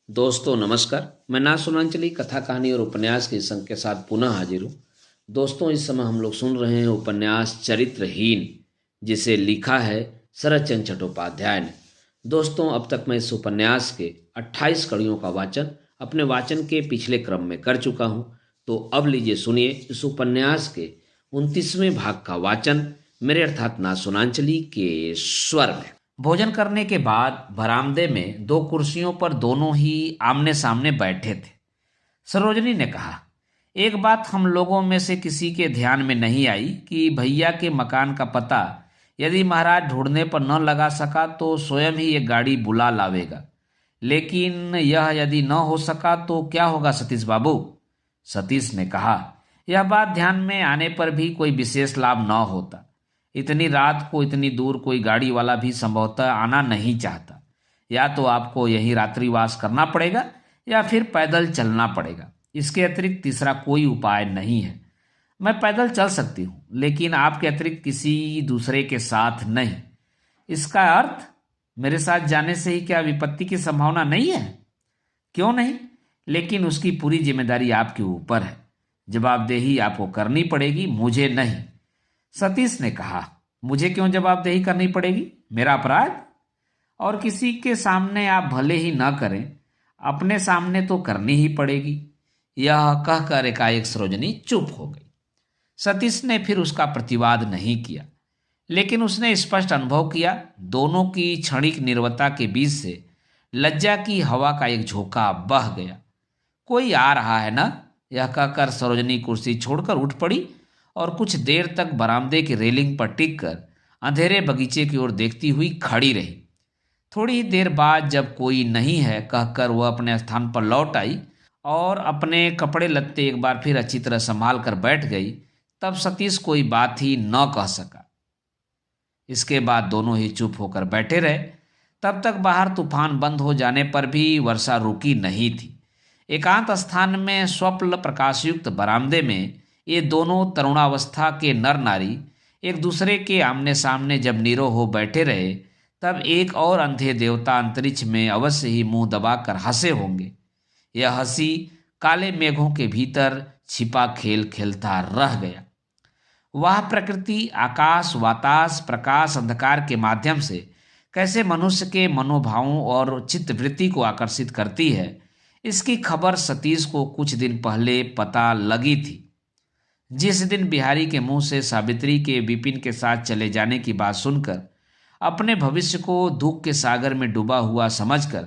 दोस्तों नमस्कार। मैं ना सुनांचली कथा कहानी और उपन्यास के संग के साथ पुनः हाजिर हूँ। दोस्तों इस समय हम लोग सुन रहे हैं उपन्यास चरित्रहीन, जिसे लिखा है शरत चंद्र चट्टोपाध्याय ने। दोस्तों अब तक मैं इस उपन्यास के 28 कड़ियों का वाचन अपने वाचन के पिछले क्रम में कर चुका हूँ। तो अब लीजिए सुनिए इस उपन्यास के 29वें भाग का वाचन मेरे अर्थात ना सुनांचली के स्वर में। भोजन करने के बाद बरामदे में दो कुर्सियों पर दोनों ही आमने सामने बैठे थे। सरोजनी ने कहा, एक बात हम लोगों में से किसी के ध्यान में नहीं आई कि भैया के मकान का पता यदि महाराज ढूंढने पर न लगा सका तो स्वयं ही एक गाड़ी बुला लावेगा। लेकिन यह यदि न हो सका तो क्या होगा सतीश बाबू? सतीश ने कहा, यह बात ध्यान में आने पर भी कोई विशेष लाभ न होता। इतनी रात को इतनी दूर कोई गाड़ी वाला भी संभवतः आना नहीं चाहता। या तो आपको यहीं रात्रिवास करना पड़ेगा या फिर पैदल चलना पड़ेगा। इसके अतिरिक्त तीसरा कोई उपाय नहीं है। मैं पैदल चल सकती हूँ, लेकिन आपके अतिरिक्त किसी दूसरे के साथ नहीं। इसका अर्थ मेरे साथ जाने से ही क्या विपत्ति की संभावना नहीं है? क्यों नहीं, लेकिन उसकी पूरी जिम्मेदारी आपके ऊपर है। जवाबदेही आपको करनी पड़ेगी, मुझे नहीं। सतीश ने कहा, मुझे क्यों जवाबदेही करनी पड़ेगी? मेरा अपराध? और किसी के सामने आप भले ही ना करें, अपने सामने तो करनी ही पड़ेगी। यह कहकर एकाएक सरोजनी चुप हो गई। सतीश ने फिर उसका प्रतिवाद नहीं किया, लेकिन उसने स्पष्ट अनुभव किया दोनों की क्षणिक निर्वता के बीच से लज्जा की हवा का एक झोंका बह गया। कोई आ रहा है ना? यह कहकर सरोजनी कुर्सी छोड़कर उठ पड़ी और कुछ देर तक बरामदे की रेलिंग पर टिक कर अंधेरे बगीचे की ओर देखती हुई खड़ी रही। थोड़ी ही देर बाद जब कोई नहीं है कहकर वह अपने स्थान पर लौट आई और अपने कपड़े लत्ते एक बार फिर अच्छी तरह संभाल कर बैठ गई, तब सतीश कोई बात ही न कह सका। इसके बाद दोनों ही चुप होकर बैठे रहे। तब तक बाहर तूफान बंद हो जाने पर भी वर्षा रुकी नहीं थी। एकांत स्थान में स्वप्न प्रकाशयुक्त बरामदे में ये दोनों तरुणावस्था के नर नारी एक दूसरे के आमने सामने जब नीरो हो बैठे रहे, तब एक और अंधे देवता अंतरिक्ष में अवश्य ही मुंह दबाकर हंसे होंगे। यह हंसी काले मेघों के भीतर छिपा खेल खेलता रह गया। वह प्रकृति आकाश वातास प्रकाश अंधकार के माध्यम से कैसे मनुष्य के मनोभावों और चित्तवृत्ति को आकर्षित करती है, इसकी खबर सतीश को कुछ दिन पहले पता लगी थी। जिस दिन बिहारी के मुंह से सावित्री के विपिन के साथ चले जाने की बात सुनकर अपने भविष्य को दुख के सागर में डूबा हुआ समझकर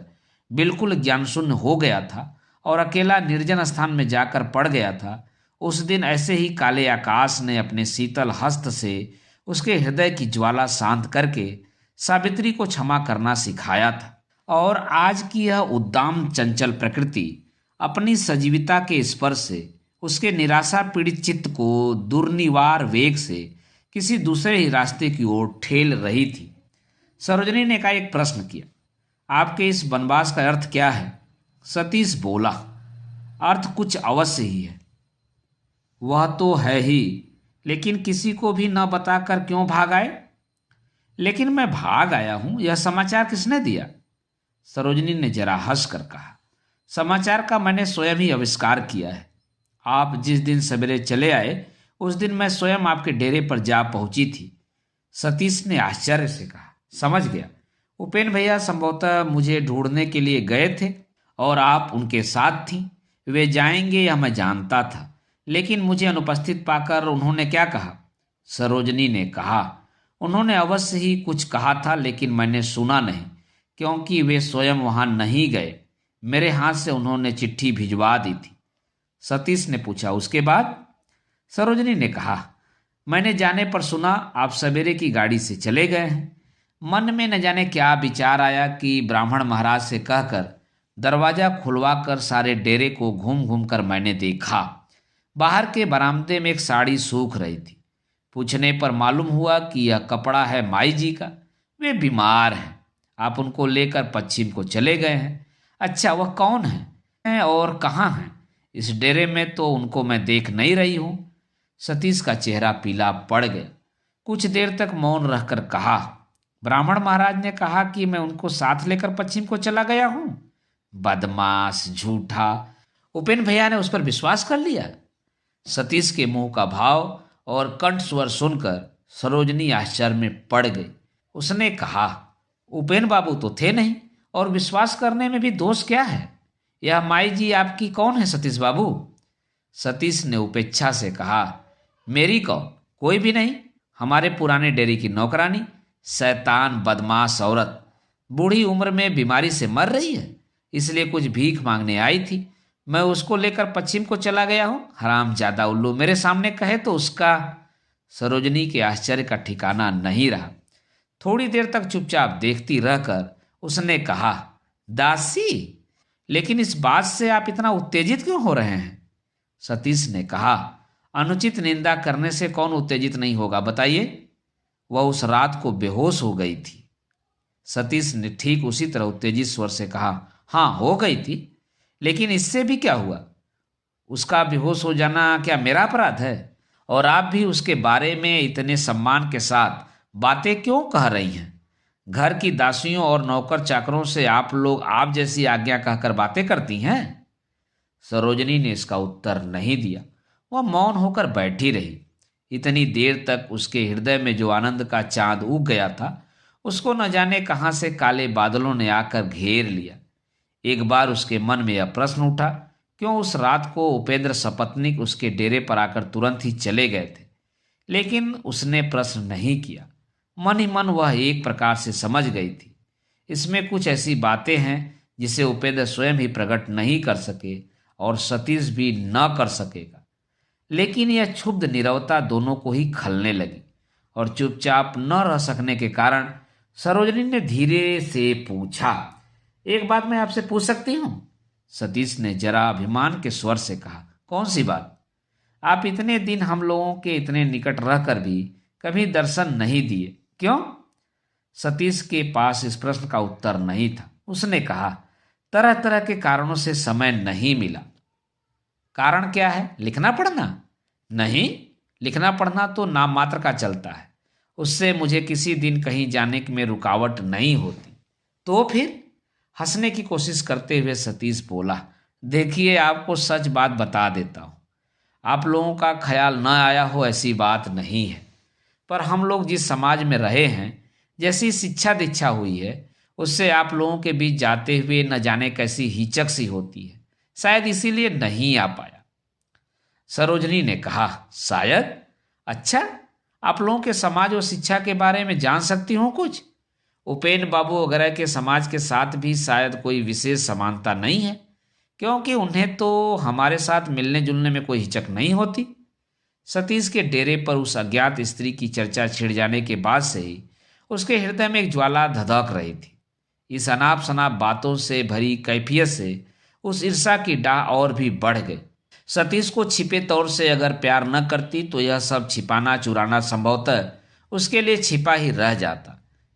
बिल्कुल ज्ञानशून्य हो गया था और अकेला निर्जन स्थान में जाकर पड़ गया था, उस दिन ऐसे ही काले आकाश ने अपने शीतल हस्त से उसके हृदय की ज्वाला शांत करके सावित्री को क्षमा करना सिखाया था। और आज की यह उद्दाम चंचल प्रकृति अपनी सजीविता के स्पर्श से उसके निराशा पीड़ित चित्त को दुर्निवार वेग से किसी दूसरे ही रास्ते की ओर ठेल रही थी। सरोजनी ने का एक प्रश्न किया, आपके इस वनवास का अर्थ क्या है? सतीश बोला, अर्थ कुछ अवश्य ही है। वह तो है ही, लेकिन किसी को भी न बताकर क्यों भाग आए? लेकिन मैं भाग आया हूं, यह समाचार किसने दिया? सरोजनी ने जरा हंस कर कहा, समाचार का मैंने स्वयं ही आविष्कार किया है। आप जिस दिन सवेरे चले आए उस दिन मैं स्वयं आपके डेरे पर जा पहुंची थी। सतीश ने आश्चर्य से कहा, समझ गया। उपेन भैया संभवतः मुझे ढूंढने के लिए गए थे और आप उनके साथ थीं। वे जाएंगे यह मैं जानता था, लेकिन मुझे अनुपस्थित पाकर उन्होंने क्या कहा? सरोजनी ने कहा, उन्होंने अवश्य ही कुछ कहा था, लेकिन मैंने सुना नहीं, क्योंकि वे स्वयं वहां नहीं गए। मेरे हाथ से उन्होंने चिट्ठी भिजवा दी थी। सतीश ने पूछा, उसके बाद? सरोजनी ने कहा, मैंने जाने पर सुना आप सवेरे की गाड़ी से चले गए हैं। मन में न जाने क्या विचार आया कि ब्राह्मण महाराज से कहकर दरवाजा खुलवाकर सारे डेरे को घूम घूम कर मैंने देखा। बाहर के बरामदे में एक साड़ी सूख रही थी। पूछने पर मालूम हुआ कि यह कपड़ा है माई जी का। वे बीमार हैं, आप उनको लेकर पश्चिम को चले गए हैं। अच्छा, वह कौन है और कहाँ हैं? इस डेरे में तो उनको मैं देख नहीं रही हूं। सतीश का चेहरा पीला पड़ गया। कुछ देर तक मौन रहकर कहा, ब्राह्मण महाराज ने कहा कि मैं उनको साथ लेकर पश्चिम को चला गया हूं। बदमाश, झूठा। उपेन भैया ने उस पर विश्वास कर लिया। सतीश के मुंह का भाव और कंठ स्वर सुनकर सरोजनी आश्चर्य में पड़ गई। उसने कहा, उपेन बाबू तो थे नहीं, और विश्वास करने में भी दोष क्या है? यह माई जी आपकी कौन है सतीश बाबू? सतीश ने उपेक्षा से कहा, मेरी कौन? कोई भी नहीं, हमारे पुराने डेरी की नौकरानी, शैतान बदमाश औरत, बूढ़ी उम्र में बीमारी से मर रही है, इसलिए कुछ भीख मांगने आई थी। मैं उसको लेकर पश्चिम को चला गया हूं। हरामजादा उल्लू मेरे सामने कहे तो उसका। सरोजनी के आश्चर्य का ठिकाना नहीं रहा। थोड़ी देर तक चुपचाप देखती रहकर उसने कहा, दासी, लेकिन इस बात से आप इतना उत्तेजित क्यों हो रहे हैं? सतीश ने कहा, अनुचित निंदा करने से कौन उत्तेजित नहीं होगा, बताइए। वह उस रात को बेहोश हो गई थी। सतीश ने ठीक उसी तरह उत्तेजित स्वर से कहा, हाँ हो गई थी, लेकिन इससे भी क्या हुआ? उसका बेहोश हो जाना क्या मेरा अपराध है? और आप भी उसके बारे में इतने सम्मान के साथ बातें क्यों कह रही हैं? घर की दासियों और नौकर चाकरों से आप लोग आप जैसी आज्ञा कहकर बातें करती हैं? सरोजनी ने इसका उत्तर नहीं दिया। वह मौन होकर बैठी रही। इतनी देर तक उसके हृदय में जो आनंद का चांद उग गया था, उसको न जाने कहां से काले बादलों ने आकर घेर लिया। एक बार उसके मन में यह प्रश्न उठा, क्यों उस रात को उपेंद्र सपत्नीक उसके डेरे पर आकर तुरंत ही चले गए थे? लेकिन उसने प्रश्न नहीं किया। मन ही मन वह एक प्रकार से समझ गई थी। इसमें कुछ ऐसी बातें हैं जिसे उपेंद्र स्वयं ही प्रकट नहीं कर सके और सतीश भी न कर सकेगा। लेकिन यह क्षुब्ध नीरवता दोनों को ही खलने लगी, और चुपचाप न रह सकने के कारण सरोजनी ने धीरे से पूछा, एक बात मैं आपसे पूछ सकती हूँ? सतीश ने जरा अभिमान के स्वर से कहा, कौन सी बात? आप इतने दिन हम लोगों के इतने निकट रहकर भी कभी दर्शन नहीं दिए, क्यों? सतीश के पास इस प्रश्न का उत्तर नहीं था। उसने कहा, तरह तरह के कारणों से समय नहीं मिला। कारण क्या है? लिखना पढ़ना? नहीं, लिखना पढ़ना तो नाम मात्र का चलता है, उससे मुझे किसी दिन कहीं जाने में रुकावट नहीं होती। तो फिर? हंसने की कोशिश करते हुए सतीश बोला, देखिए आपको सच बात बता देता हूँ, आप लोगों का ख्याल न आया हो ऐसी बात नहीं है, पर हम लोग जिस समाज में रहे हैं, जैसी शिक्षा दीक्षा हुई है, उससे आप लोगों के बीच जाते हुए न जाने कैसी हिचक सी होती है, शायद इसीलिए नहीं आ पाया। सरोजनी ने कहा, शायद? अच्छा, आप लोगों के समाज और शिक्षा के बारे में जान सकती हूँ कुछ? उपेन बाबू वगैरह के समाज के साथ भी शायद कोई विशेष समानता नहीं है, क्योंकि उन्हें तो हमारे साथ मिलने जुलने में कोई हिचक नहीं होती। सतीश के डेरे पर उस अज्ञात स्त्री की चर्चा छिड़ जाने के बाद से ही उसके हृदय में एक ज्वाला धधक रही थी। इस अनाप शनाप बातों से भरी कैफियत से उस ईर्षा की डाह और भी बढ़ गई। सतीश को छिपे तौर से अगर प्यार न करती तो यह सब छिपाना चुराना संभवतः उसके लिए छिपा ही रह जाता,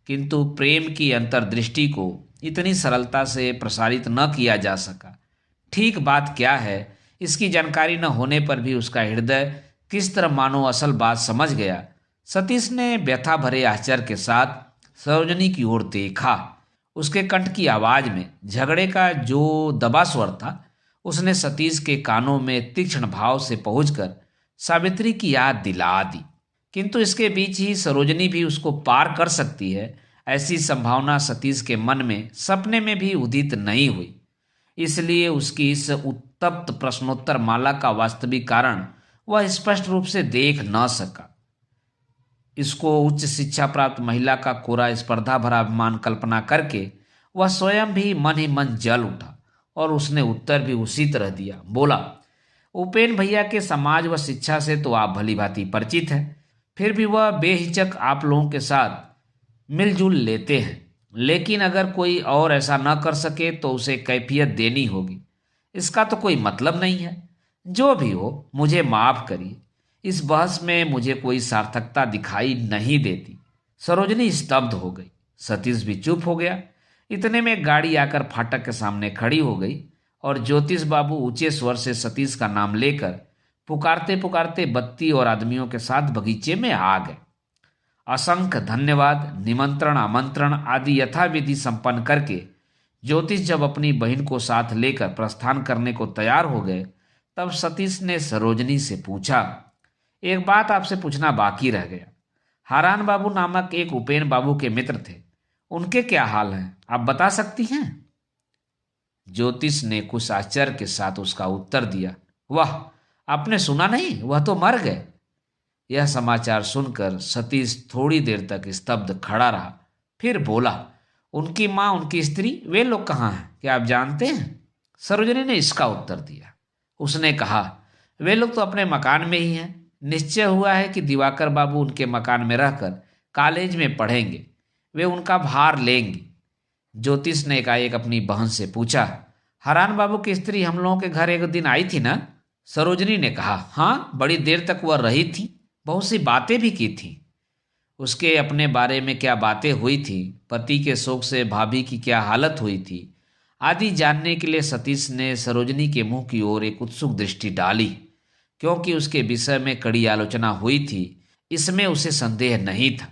किंतु प्रेम की अंतर्दृष्टि को इतनी सरलता से प्रसारित न किया जा सका। ठीक बात क्या है, इसकी जानकारी न होने पर भी उसका हृदय किस तरह मानो असल बात समझ गया। सतीश ने व्यथा भरे आश्चर्य के साथ सरोजनी की ओर देखा। उसके कंठ की आवाज में झगड़े का जो दबा स्वर था, उसने सतीश के कानों में तीक्ष्ण भाव से पहुंचकर सावित्री की याद दिला दी। किंतु इसके बीच ही सरोजनी भी उसको पार कर सकती है, ऐसी संभावना सतीश के मन में सपने में भी उदित नहीं हुई। इसलिए उसकी इस उत्तप्त प्रश्नोत्तर माला का वास्तविक कारण वह स्पष्ट रूप से देख न सका। इसको उच्च शिक्षा प्राप्त महिला का कोरा स्पर्धा भरा अभिमान कल्पना करके वह स्वयं भी मन ही मन जल उठा, और उसने उत्तर भी उसी तरह दिया। बोला, उपेन भैया के समाज व शिक्षा से तो आप भली भांति परिचित हैं, फिर भी वह बेहिचक आप लोगों के साथ मिलजुल लेते हैं। लेकिन अगर कोई और ऐसा न कर सके तो उसे कैफियत देनी होगी। इसका तो कोई मतलब नहीं है। जो भी हो, मुझे माफ करिए, इस बहस में मुझे कोई सार्थकता दिखाई नहीं देती। सरोजनी स्तब्ध हो गई। सतीश भी चुप हो गया। इतने में गाड़ी आकर फाटक के सामने खड़ी हो गई, और ज्योतिष बाबू ऊंचे स्वर से सतीश का नाम लेकर पुकारते पुकारते बत्ती और आदमियों के साथ बगीचे में आ गए। असंख्य धन्यवाद, निमंत्रण आमंत्रण आदि यथाविधि संपन्न करके ज्योतिष जब अपनी बहन को साथ लेकर प्रस्थान करने को तैयार हो गए, तब सतीश ने सरोजनी से पूछा, एक बात आपसे पूछना बाकी रह गया। हारान बाबू नामक एक उपेन बाबू के मित्र थे, उनके क्या हाल हैं, आप बता सकती हैं? ज्योतिष ने कुछ आश्चर्य के साथ उसका उत्तर दिया, वाह, आपने सुना नहीं, वह तो मर गए। यह समाचार सुनकर सतीश थोड़ी देर तक स्तब्ध खड़ा रहा, फिर बोला, उनकी माँ, उनकी स्त्री, वे लोग कहाँ हैं, क्या आप जानते हैं? सरोजनी ने इसका उत्तर दिया। उसने कहा, वे लोग तो अपने मकान में ही हैं। निश्चय हुआ है कि दिवाकर बाबू उनके मकान में रहकर कॉलेज में पढ़ेंगे, वे उनका भार लेंगी। ज्योतिष ने एकाएक अपनी बहन से पूछा, हरान बाबू की स्त्री हम लोगों के घर एक दिन आई थी ना? सरोजनी ने कहा, हाँ, बड़ी देर तक वह रही थी, बहुत सी बातें भी की थी। उसके अपने बारे में क्या बातें हुई थी, पति के शोक से भाभी की क्या हालत हुई थी, आदि जानने के लिए सतीश ने सरोजनी के मुंह की ओर एक उत्सुक दृष्टि डाली। क्योंकि उसके विषय में कड़ी आलोचना हुई थी, इसमें उसे संदेह नहीं था,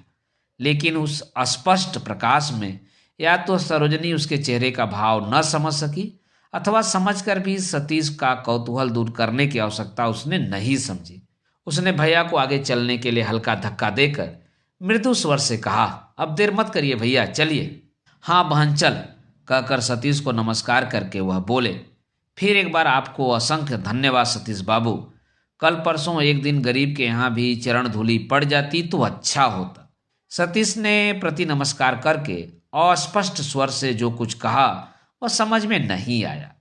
लेकिन उस अस्पष्ट प्रकाश में या तो सरोजनी उसके चेहरे का भाव न समझ सकी, अथवा समझकर भी सतीश का कौतूहल दूर करने की आवश्यकता उसने नहीं समझी। उसने भैया को आगे चलने के लिए हल्का धक्का देकर मृदु स्वर से कहा, अब देर मत करिए भैया, चलिए। हाँ बहन, चल, कहकर सतीश को नमस्कार करके वह बोले, फिर एक बार आपको असंख्य धन्यवाद सतीश बाबू। कल परसों एक दिन गरीब के यहाँ भी चरण धूलि पड़ जाती तो अच्छा होता। सतीश ने प्रति नमस्कार करके अस्पष्ट स्वर से जो कुछ कहा वह समझ में नहीं आया।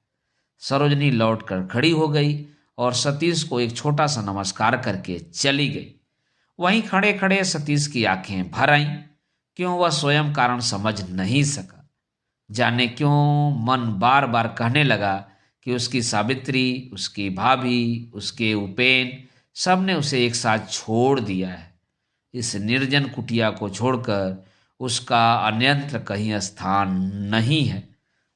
सरोजनी लौटकर खड़ी हो गई और सतीश को एक छोटा सा नमस्कार करके चली गई। वहीं खड़े खड़े सतीश की आंखें भर आईं। क्यों, वह स्वयं कारण समझ नहीं सका। जाने क्यों मन बार बार कहने लगा कि उसकी सावित्री, उसकी भाभी, उसके उपेन, सब ने उसे एक साथ छोड़ दिया है। इस निर्जन कुटिया को छोड़कर उसका अन्यत्र कहीं स्थान नहीं है।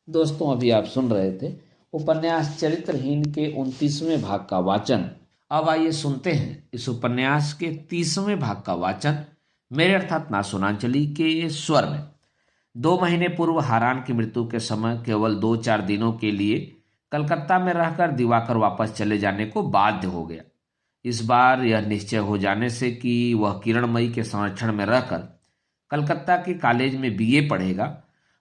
दोस्तों, अभी आप सुन रहे थे उपन्यास चरित्रहीन के 29वें भाग का वाचन। अब आइए सुनते हैं इस उपन्यास के 30वें भाग का वाचन मेरे अर्थात नासुनांचली के स्वर में। 2 महीने पूर्व हारान की मृत्यु के समय केवल 2-4 दिनों के लिए कलकत्ता में रहकर दिवाकर वापस चले जाने को बाध्य हो गया। इस बार यह निश्चय हो जाने से कि वह किरणमयी के संरक्षण में रहकर कलकत्ता के कॉलेज में बीए पढ़ेगा,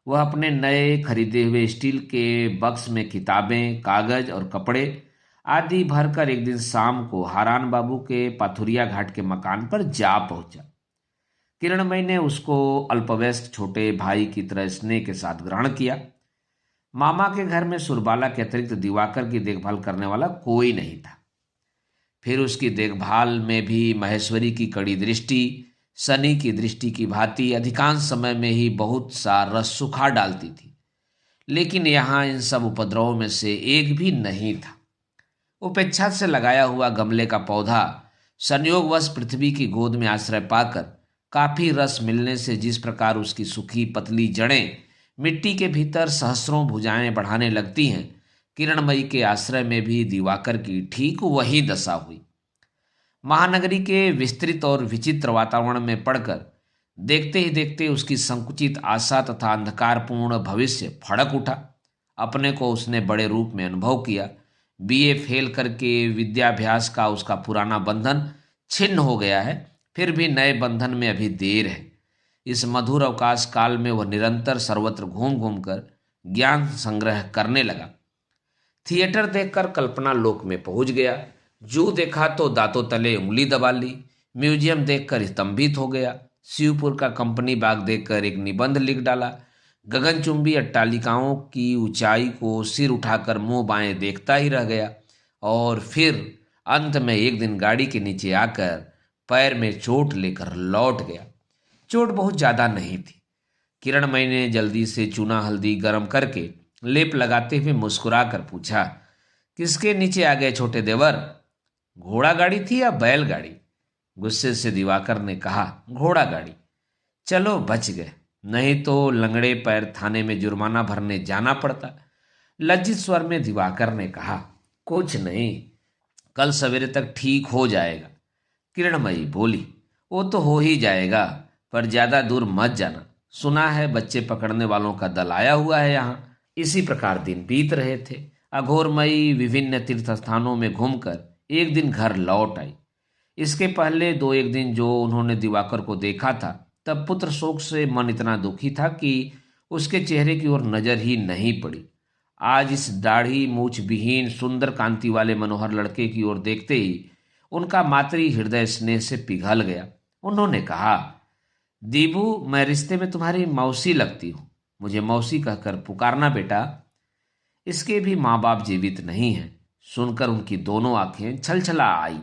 वह अपने नए खरीदे हुए स्टील के बक्स में किताबें, कागज और कपड़े आदि भरकर एक दिन शाम को हारान बाबू के पाथुरिया घाट के मकान पर जा पहुंचा। किरणमयी ने उसको अल्पवयस्क छोटे भाई की तरह स्नेह के साथ ग्रहण किया। मामा के घर में सुरबाला के अतिरिक्त दिवाकर की देखभाल करने वाला कोई नहीं था। फिर उसकी देखभाल में भी महेश्वरी की कड़ी दृष्टि शनि की दृष्टि की भांति अधिकांश समय में ही बहुत सा रस सुखा डालती थी। लेकिन यहाँ इन सब उपद्रवों में से एक भी नहीं था। उपेक्षा से लगाया हुआ गमले का पौधा संयोगवश पृथ्वी की गोद में आश्रय पाकर काफी रस मिलने से जिस प्रकार उसकी सूखी पतली जड़ें मिट्टी के भीतर सहस्रों भुजाएं बढ़ाने लगती हैं, किरणमयी के आश्रय में भी दिवाकर की ठीक वही दशा हुई। महानगरी के विस्तृत और विचित्र वातावरण में पड़कर देखते ही देखते उसकी संकुचित आशा तथा अंधकारपूर्ण भविष्य फड़क उठा। अपने को उसने बड़े रूप में अनुभव किया। बीए फेल करके विद्याभ्यास का उसका पुराना बंधन छिन्न हो गया है, फिर भी नए बंधन में अभी देर है। इस मधुर अवकाश काल में वह निरंतर सर्वत्र घूम घूम कर ज्ञान संग्रह करने लगा। थिएटर देखकर कल्पना लोक में पहुंच गया। जू देखा तो दांतों तले उंगली दबा ली। म्यूजियम देखकर स्तंभित हो गया। शिवपुर का कंपनी बाग देखकर एक निबंध लिख डाला। गगनचुंबी अट्टालिकाओं की ऊंचाई को सिर उठाकर मुंह बाएं देखता ही रह गया। और फिर अंत में एक दिन गाड़ी के नीचे आकर पैर में चोट लेकर लौट गया। चोट बहुत ज्यादा नहीं थी। किरणमयी ने जल्दी से चूना हल्दी गर्म करके लेप लगाते हुए मुस्कुरा कर पूछा, किसके नीचे आ गए छोटे देवर? घोड़ा गाड़ी थी या बैलगाड़ी? गुस्से से दिवाकर ने कहा, घोड़ा गाड़ी। चलो बच गए, नहीं तो लंगड़े पैर थाने में जुर्माना भरने जाना पड़ता। लज्जित स्वर में दिवाकर ने कहा, कुछ नहीं, कल सवेरे तक ठीक हो जाएगा। किरणमयी बोली, वो तो हो ही जाएगा, पर ज्यादा दूर मत जाना। सुना है बच्चे पकड़ने वालों का दल आया हुआ है यहाँ, इसी प्रकार दिन बीत रहे थे। अघोरमयी विभिन्न तीर्थ स्थानों में घूमकर एक दिन घर लौट आई। इसके पहले दो एक दिन जो उन्होंने दिवाकर को देखा था, तब पुत्र शोक से मन इतना दुखी था कि उसके चेहरे की ओर नजर ही नहीं पड़ी। आज इस दाढ़ी मूछ विहीन सुंदर कांति वाले मनोहर लड़के की ओर देखते ही उनका मातृ हृदय स्नेह से पिघल गया। उन्होंने कहा, दीबू, मैं रिश्ते में तुम्हारी मौसी लगती हूँ, मुझे मौसी कहकर पुकारना बेटा। इसके भी माँ बाप जीवित नहीं हैं। सुनकर उनकी दोनों आंखें छलछला आई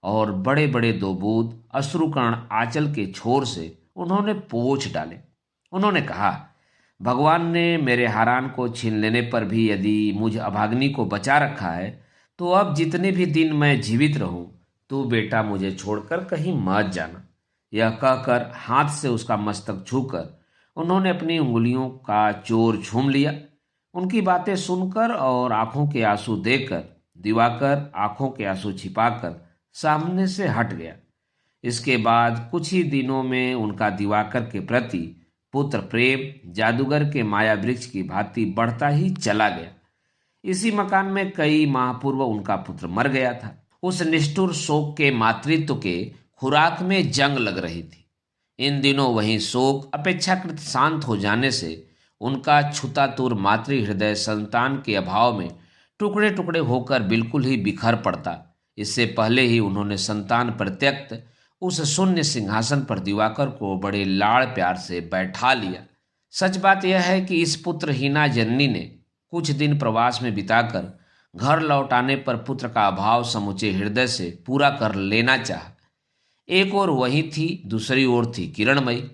और बड़े बड़े दो बूंद अश्रुकर्ण आंचल के छोर से उन्होंने पोंछ डाले। उन्होंने कहा, भगवान ने मेरे हारान को छीन लेने पर भी यदि मुझ अभाग्नि को बचा रखा है, तो अब जितने भी दिन मैं जीवित रहूं, तू बेटा मुझे छोड़कर कहीं मत जाना। यह कहकर हाथ से उसका मस्तक छूकर उन्होंने अपनी उंगलियों का चोर झूम लिया। उनकी बातें सुनकर और आंखों के आंसू देखकर दिवाकर आंखों के आंसू छिपाकर सामने से हट गया। इसके बाद कुछ ही दिनों में उनका दिवाकर के प्रति पुत्र प्रेम जादूगर के माया वृक्ष की भांति बढ़ता ही चला गया। इसी मकान में कई माह पूर्व उनका पुत्र मर गया था। उस निष्ठुर शोक के मातृत्व के खुराक में जंग लग रही थी। इन दिनों वहीं शोक अपेक्षाकृत शांत हो जाने से उनका छुतातुर मातृ हृदय संतान के अभाव में टुकड़े टुकड़े होकर बिल्कुल ही बिखर पड़ता। इससे पहले ही उन्होंने संतान प्रत्यक्त उस शून्य सिंहासन पर दिवाकर को बड़े लाड़ प्यार से बैठा लिया। सच बात यह है कि इस पुत्रहीना जननी ने कुछ दिन प्रवास में बिताकर घर लौट आने पर पुत्र का अभाव समूचे हृदय से पूरा कर लेना चाहा। एक ओर वही थी, दूसरी ओर थी किरणमयी।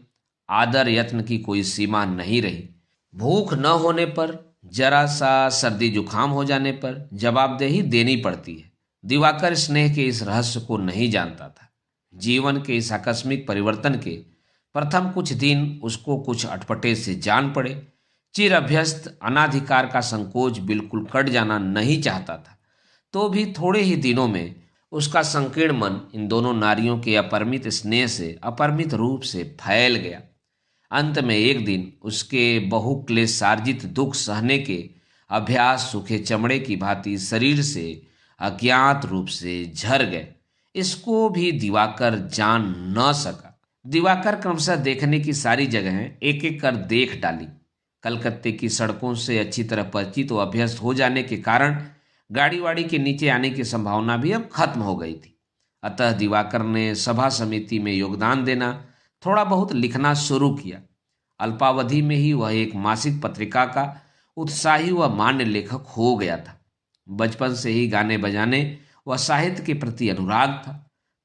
आदर यत्न की कोई सीमा नहीं रही। भूख न होने पर, जरा सा सर्दी जुकाम हो जाने पर जवाबदेही देनी पड़ती है। दिवाकर स्नेह के इस रहस्य को नहीं जानता था। जीवन के इस आकस्मिक परिवर्तन के प्रथम कुछ दिन उसको कुछ अटपटे से जान पड़े। चिर अभ्यस्त अनाधिकार का संकोच बिल्कुल कट जाना नहीं चाहता था, तो भी थोड़े ही दिनों में उसका संकीर्ण मन इन दोनों नारियों के अपरिमित स्नेह से अपरिमित रूप से फैल गया। अंत में एक दिन उसके बहुक्लेशार्जित दुख सहने के अभ्यास सूखे चमड़े की भांति शरीर से अज्ञात रूप से झर गए। इसको भी दिवाकर जान न सका। दिवाकर क्रमशः देखने की सारी जगहें एक एक कर देख डाली। कलकत्ते की सड़कों से अच्छी तरह परिचित व अभ्यस्त हो जाने के कारण गाड़ी वाड़ी के नीचे आने की संभावना भी अब खत्म हो गई थी। अतः दिवाकर ने सभा समिति में योगदान देना, थोड़ा बहुत लिखना शुरू किया। अल्पावधि में ही वह एक मासिक पत्रिका का उत्साही व मान्य लेखक हो गया था। बचपन से ही गाने बजाने व साहित्य के प्रति अनुराग था।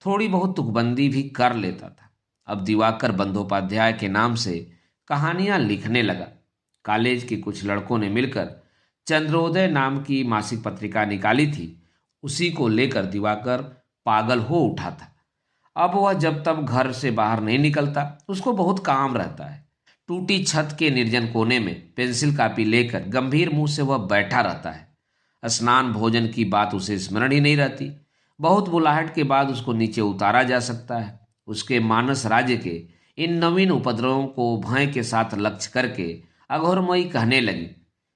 थोड़ी बहुत तुकबंदी भी कर लेता था। अब दिवाकर बंदोपाध्याय के नाम से कहानियां लिखने लगा। कॉलेज के कुछ लड़कों ने मिलकर चंद्रोदय नाम की मासिक पत्रिका निकाली थी। उसी को लेकर दिवाकर पागल हो उठा था। अब वह जब तब घर से बाहर नहीं निकलता। उसको बहुत काम रहता है। टूटी छत के निर्जन कोने में पेंसिल कापी लेकर गंभीर मुंह से वह बैठा रहता है। स्नान भोजन की बात उसे स्मरण ही नहीं रहती। बहुत बुलाहट के बाद उसको नीचे उतारा जा सकता है। उसके मानस राज्य के इन नवीन उपद्रवों को भय के साथ लक्ष्य करके अघोरमयी कहने लगी,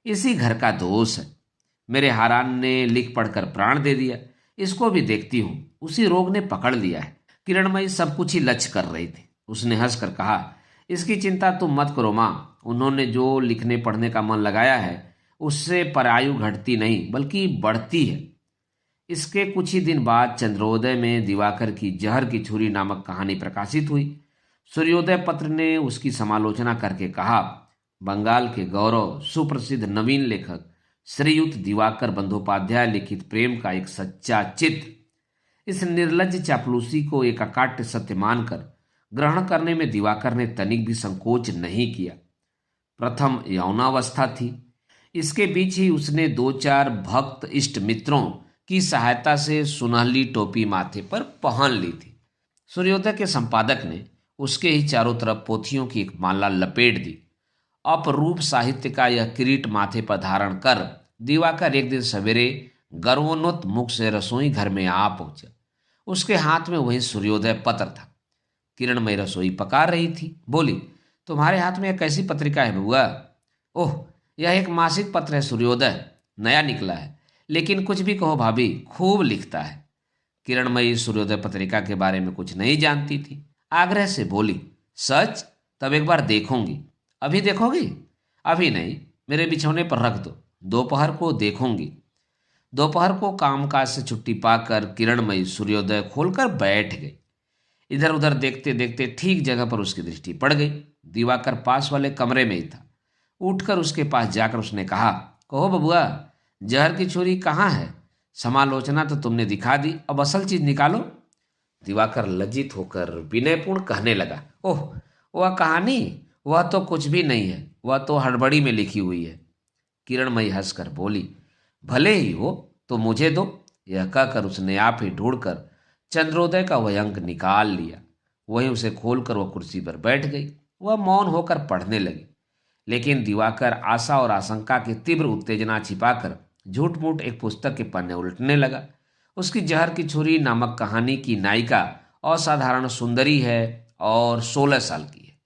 इसी घर का दोष है। मेरे हारान ने लिख पढ़कर प्राण दे दिया। इसको भी देखती हूँ, उसी रोग ने पकड़ लिया है। किरणमयी सब कुछ ही लक्ष्य कर रही थी। उसने हंसकर कहा, इसकी चिंता तुम मत करो माँ। उन्होंने जो लिखने पढ़ने का मन लगाया है, उससे परायु घटती नहीं बल्कि बढ़ती है। इसके कुछ ही दिन बाद चंद्रोदय में दिवाकर की जहर की छुरी नामक कहानी प्रकाशित हुई। सूर्योदय पत्र ने उसकी समालोचना करके कहा, बंगाल के गौरव सुप्रसिद्ध नवीन लेखक श्रीयुत दिवाकर बंदोपाध्याय लिखित प्रेम का एक सच्चा चित्र। इस निर्लज्ज चापलूसी को एक अकाट्य सत्य मानकर ग्रहण करने में दिवाकर ने तनिक भी संकोच नहीं किया। प्रथम यौनावस्था थी। इसके बीच ही उसने दो चार भक्त इष्ट मित्रों की सहायता से सुनहली टोपी माथे पर पहन ली थी। सूर्योदय के संपादक ने उसके ही चारों तरफ पोथियों की एक माला लपेट दी। अपरूप साहित्य का यह किरीट माथे पर धारण कर दिवाकर एक दिन सवेरे गर्वोन्नत मुख से रसोई घर में आ पहुंचा। उसके हाथ में वही सूर्योदय पत्र था। किरणमयी रसोई पका रही थी। बोली, तुम्हारे हाथ में यह कैसी पत्रिका है बुआ? ओह, यह एक मासिक पत्र है सूर्योदय, नया निकला है, लेकिन कुछ भी कहो भाभी, खूब लिखता है। किरणमयी सूर्योदय पत्रिका के बारे में कुछ नहीं जानती थी। आग्रह से बोली, सच? तब एक बार देखूंगी। अभी देखोगी? अभी नहीं, मेरे बिछौने पर रख दो, दोपहर को देखूंगी। दोपहर को कामकाज से छुट्टी पाकर किरणमयी सूर्योदय खोलकर बैठ गई। इधर उधर देखते देखते ठीक जगह पर उसकी दृष्टि पड़ गई। दिवाकर पास वाले कमरे में ही था। उठकर उसके पास जाकर उसने कहा, कहो बबुआ, जहर की छुरी कहाँ है? समालोचना तो तुमने दिखा दी, अब असल चीज निकालो। दिवाकर लज्जित होकर विनयपूर्ण कहने लगा, ओह, वह कहानी, वह तो कुछ भी नहीं है, वह तो हड़बड़ी में लिखी हुई है। किरणमयी हंसकर बोली, भले ही हो, तो मुझे दो। यह कहकर उसने आप ही ढूंढकर चंद्रोदय का वह अंक निकाल लिया। वहीं उसे खोलकर वह कुर्सी पर बैठ गई। वह मौन होकर पढ़ने लगी, लेकिन दिवाकर आशा और आशंका की तीव्र उत्तेजना छिपाकर झूठ मूठ एक पुस्तक के पन्ने उल्टने लगा। उसकी जहर की छुरी नामक कहानी की नायिका असाधारण सुंदरी है और 16 साल की है।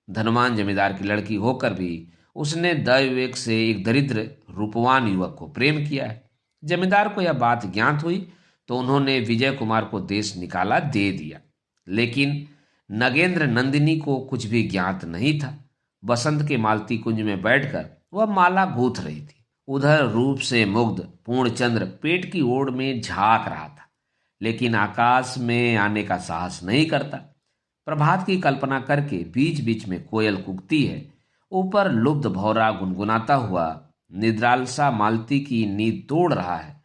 धनवान जमींदार की लड़की होकर भी उसने दैवविवेक से एक दरिद्र रूपवान युवक को प्रेम किया है। जमींदार को यह बात ज्ञात हुई तो उन्होंने विजय कुमार को देश निकाला दे दिया, लेकिन नगेंद्र नंदिनी को कुछ भी ज्ञात नहीं था। बसंत के मालती कुंज में बैठकर वह माला गूंथ रही थी। उधर रूप से मुग्ध पूर्णचंद्र पेट की ओर में झांक रहा था, लेकिन आकाश में आने का साहस नहीं करता। प्रभात की कल्पना करके बीच बीच में कोयल कूकती है। ऊपर लुब्ध भौरा गुनगुनाता हुआ निद्रालसा मालती की नींद तोड़ रहा है।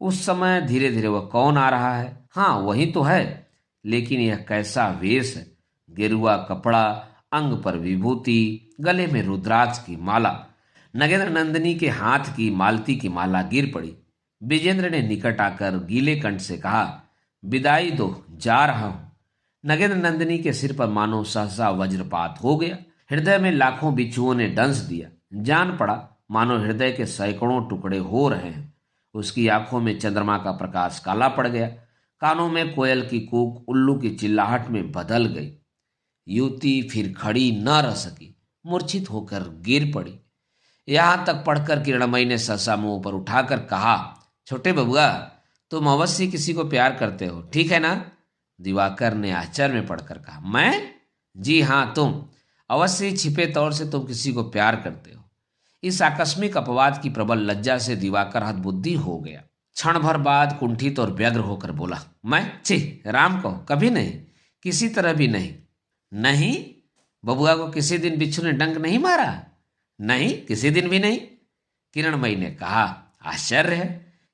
उस समय धीरे धीरे वह कौन आ रहा है? हाँ, वही तो है, लेकिन यह कैसा वेश है! गेरुआ कपड़ा, अंग पर विभूति, गले में रुद्राक्ष की माला। नगेंद्र नंदिनी के हाथ की मालती की माला गिर पड़ी। विजेंद्र ने निकट आकर गीले कंठ से कहा, विदाई दो, जा रहा हूं। नगेंद्र नंदिनी के सिर पर मानो सहसा वज्रपात हो गया। हृदय में लाखों बिच्छुओं ने डंस दिया। जान पड़ा मानो हृदय के सैकड़ों टुकड़े हो रहे हैं। उसकी आंखों में चंद्रमा का प्रकाश काला पड़ गया। कानों में कोयल की कूक उल्लू की चिल्लाहट में बदल गई। युवती फिर खड़ी न रह सकी, मूर्छित होकर गिर पड़ी। यहां तक पढ़कर किरणमयी ने सहसा मुंह पर उठाकर कहा, छोटे बबुआ, तुम अवश्य किसी को प्यार करते हो, ठीक है ना? दिवाकर ने आश्चर्य में पढ़कर कहा, मैं? जी हाँ, तुम अवश्य छिपे तौर से तुम किसी को प्यार करते हो। इस आकस्मिक अपवाद की प्रबल लज्जा से दिवाकर हतबुद्धि हो गया। क्षण भर बाद कुंठित और व्यग्र होकर बोला, मैं? छी, राम कहो, कभी नहीं, किसी तरह भी नहीं। नहीं? बबुआ को किसी दिन बिच्छू ने डंक नहीं मारा? नहीं, किसी दिन भी नहीं। किरणमयी ने कहा, आश्चर्य है,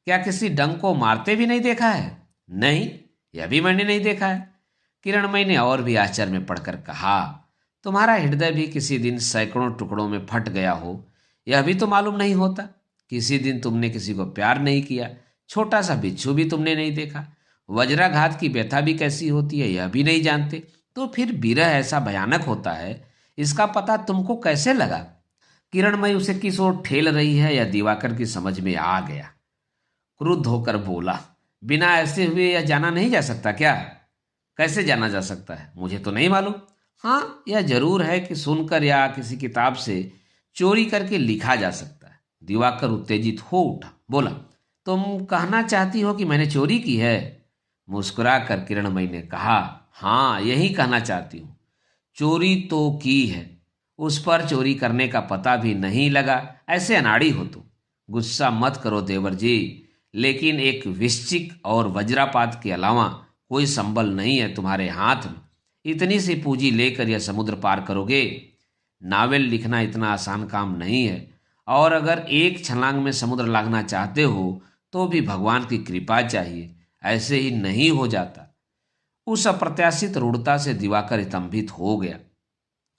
क्या किसी डंक को मारते भी नहीं देखा है? नहीं, यह भी मैंने नहीं देखा है। किरणमयी ने और भी आश्चर्य में पढ़कर कहा, तुम्हारा हृदय भी किसी दिन सैकड़ों टुकड़ों में फट गया हो, यह भी तो मालूम नहीं होता। किसी दिन तुमने किसी को प्यार नहीं किया, छोटा सा बिच्छू भी तुमने नहीं देखा, वज्राघात की व्यथा भी कैसी होती है यह भी नहीं जानते, तो फिर विरह ऐसा भयानक होता है, इसका पता तुमको कैसे लगा? किरणमयी उसे किस ओर ठेल रही है यह दिवाकर की समझ में आ गया। क्रुद्ध होकर बोला, बिना ऐसे हुए यह जाना नहीं जा सकता क्या? कैसे जाना जा सकता है? मुझे तो नहीं मालूम। हाँ, यह जरूर है कि सुनकर या किसी किताब से चोरी करके लिखा जा सकता है। दिवाकर उत्तेजित हो उठा, बोला, तुम कहना चाहती हो कि मैंने चोरी की है? मुस्कुरा कर किरणमयी ने कहा, हाँ, यही कहना चाहती हूं। चोरी तो की है, उस पर चोरी करने का पता भी नहीं लगा, ऐसे अनाड़ी हो तुम। गुस्सा मत करो देवर जी, लेकिन एक वृश्चिक और वज्रापात के अलावा कोई संबल नहीं है तुम्हारे हाथ में। इतनी सी पूंजी लेकर यह समुद्र पार करोगे? नावल लिखना इतना आसान काम नहीं है, और अगर एक छलांग में समुद्र लांघना चाहते हो तो भी भगवान की कृपा चाहिए, ऐसे ही नहीं हो जाता। उस अप्रत्याशित रूढ़ता से दिवाकर स्तंभित हो गया।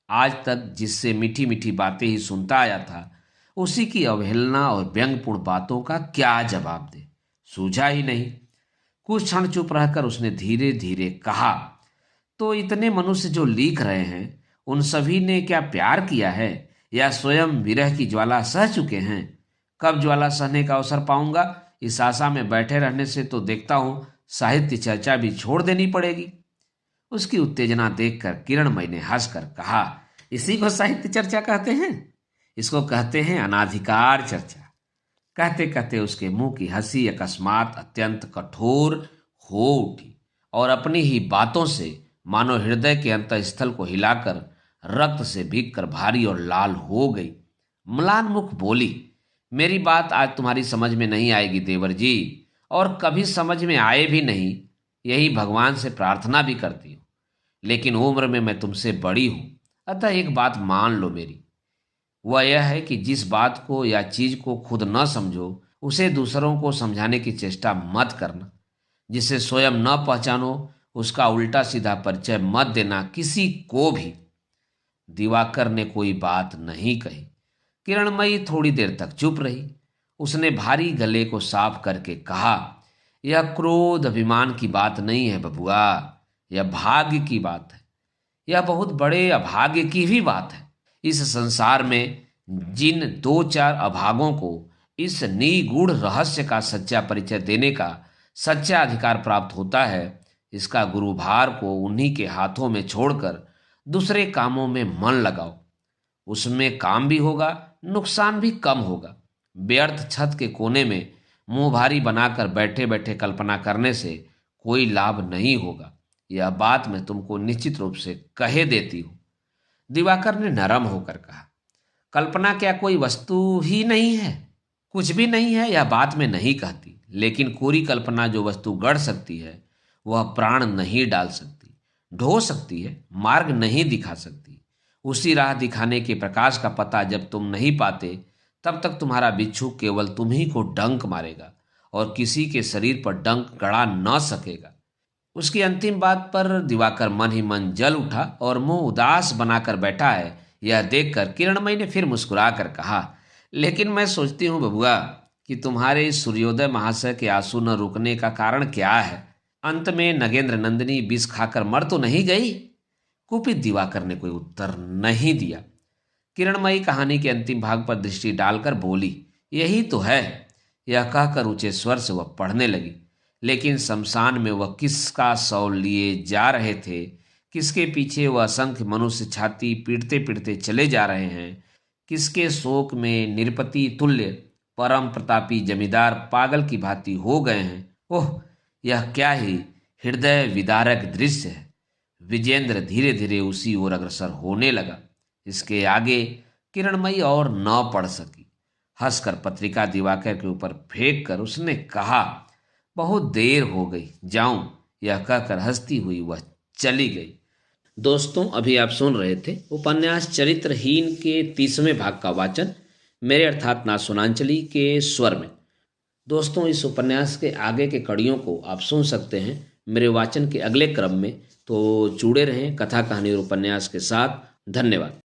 आज तक जिससे मीठी मीठी बातें ही सुनता आया था, उसी की अवहेलना और व्यंग्यपूर्ण बातों का क्या जवाब दे, सूझा ही नहीं। कुछ क्षण चुप रहकर उसने धीरे धीरे कहा, तो इतने मनुष्य जो लिख रहे हैं, उन सभी ने क्या प्यार किया है या स्वयं विरह की ज्वाला सह चुके हैं? कब ज्वाला सहने का अवसर पाऊंगा, इस आशा में बैठे रहने से तो देखता हूं साहित्य चर्चा भी छोड़ देनी पड़ेगी। उसकी उत्तेजना देखकर किरणमयी ने हंसकर कहा, इसी को साहित्य चर्चा कहते हैं? इसको कहते हैं अनाधिकार चर्चा। कहते कहते उसके मुंह की हंसी अकस्मात अत्यंत कठोर हो उठी और अपनी ही बातों से मानो हृदय के अंतःस्थल को हिलाकर रक्त से भीग कर भारी और लाल हो गई। म्लान मुख बोली, मेरी बात आज तुम्हारी समझ में नहीं आएगी देवर जी, और कभी समझ में आए भी नहीं, यही भगवान से प्रार्थना भी करती हूँ। लेकिन उम्र में मैं तुमसे बड़ी हूं, अतः एक बात मान लो मेरी। वह यह है कि जिस बात को या चीज को खुद न समझो उसे दूसरों को समझाने की चेष्टा मत करना। जिसे स्वयं न पहचानो उसका उल्टा सीधा परिचय मत देना किसी को भी। दिवाकर ने कोई बात नहीं कही। किरणमयी थोड़ी देर तक चुप रही। उसने भारी गले को साफ करके कहा, यह क्रोध अभिमान की बात नहीं है बबुआ, यह भाग्य की बात है। यह बहुत बड़े अभाग्य की भी बात है। इस संसार में जिन दो चार अभागों को इस निगूढ़ रहस्य का सच्चा परिचय देने का सच्चा अधिकार प्राप्त होता है, इसका गुरुभार को उन्हीं के हाथों में छोड़कर दूसरे कामों में मन लगाओ। उसमें काम भी होगा, नुकसान भी कम होगा। व्यर्थ छत के कोने में मुंह भारी बनाकर बैठे बैठे कल्पना करने से कोई लाभ नहीं होगा। यह बात मैं तुमको निश्चित रूप से कहे देती हूं। दिवाकर ने नरम होकर कहा, कल्पना क्या कोई वस्तु ही नहीं है? कुछ भी नहीं है, यह बात मैं नहीं कहती। लेकिन कोरी कल्पना जो वस्तु गढ़ सकती है वह प्राण नहीं डाल सकती, ढो सकती है, मार्ग नहीं दिखा सकती। उसी राह दिखाने के प्रकाश का पता जब तुम नहीं पाते तब तक तुम्हारा बिच्छू केवल तुम ही को डंक मारेगा और किसी के शरीर पर डंक गड़ा न सकेगा। उसकी अंतिम बात पर दिवाकर मन ही मन जल उठा और मुंह उदास बनाकर बैठा है यह देखकर किरणमयी ने फिर मुस्कुरा कर कहा, लेकिन मैं सोचती हूँ बबुआ कि तुम्हारे इस सूर्योदय महाशय के आंसू न रुकने का कारण क्या है? अंत में नगेंद्र नंदिनी विष खाकर मर तो नहीं गई? कुपित दिवाकर ने कोई उत्तर नहीं दिया। किरणमयी कहानी के अंतिम भाग पर दृष्टि डालकर बोली, यही तो है। यह कहकर ऊंचे स्वर से वह पढ़ने लगी। लेकिन शमशान में वह किसका शव लिए जा रहे थे, किसके पीछे वह असंख्य मनुष्य छाती पीटते पीटते चले जा रहे हैं, किसके शोक में निरपति तुल्य परम प्रतापी जमींदार पागल की भांति हो गए हैं। ओह, यह क्या ही हृदय विदारक दृश्य है। विजेंद्र धीरे धीरे उसी ओर अग्रसर होने लगा। इसके आगे किरणमयी और न पढ़ सकी। हंसकर पत्रिका दिवाकर के ऊपर फेंक कर उसने कहा, बहुत देर हो गई, जाऊं। यह कहकर हंसती हुई वह चली गई। दोस्तों, अभी आप सुन रहे थे उपन्यास चरित्रहीन के 30वें भाग का वाचन मेरे अर्थात ना सुनांचली के स्वर में। दोस्तों, इस उपन्यास के आगे के कड़ियों को आप सुन सकते हैं मेरे वाचन के अगले क्रम में। तो जुड़े रहें कथा कहानी और उपन्यास के साथ। धन्यवाद।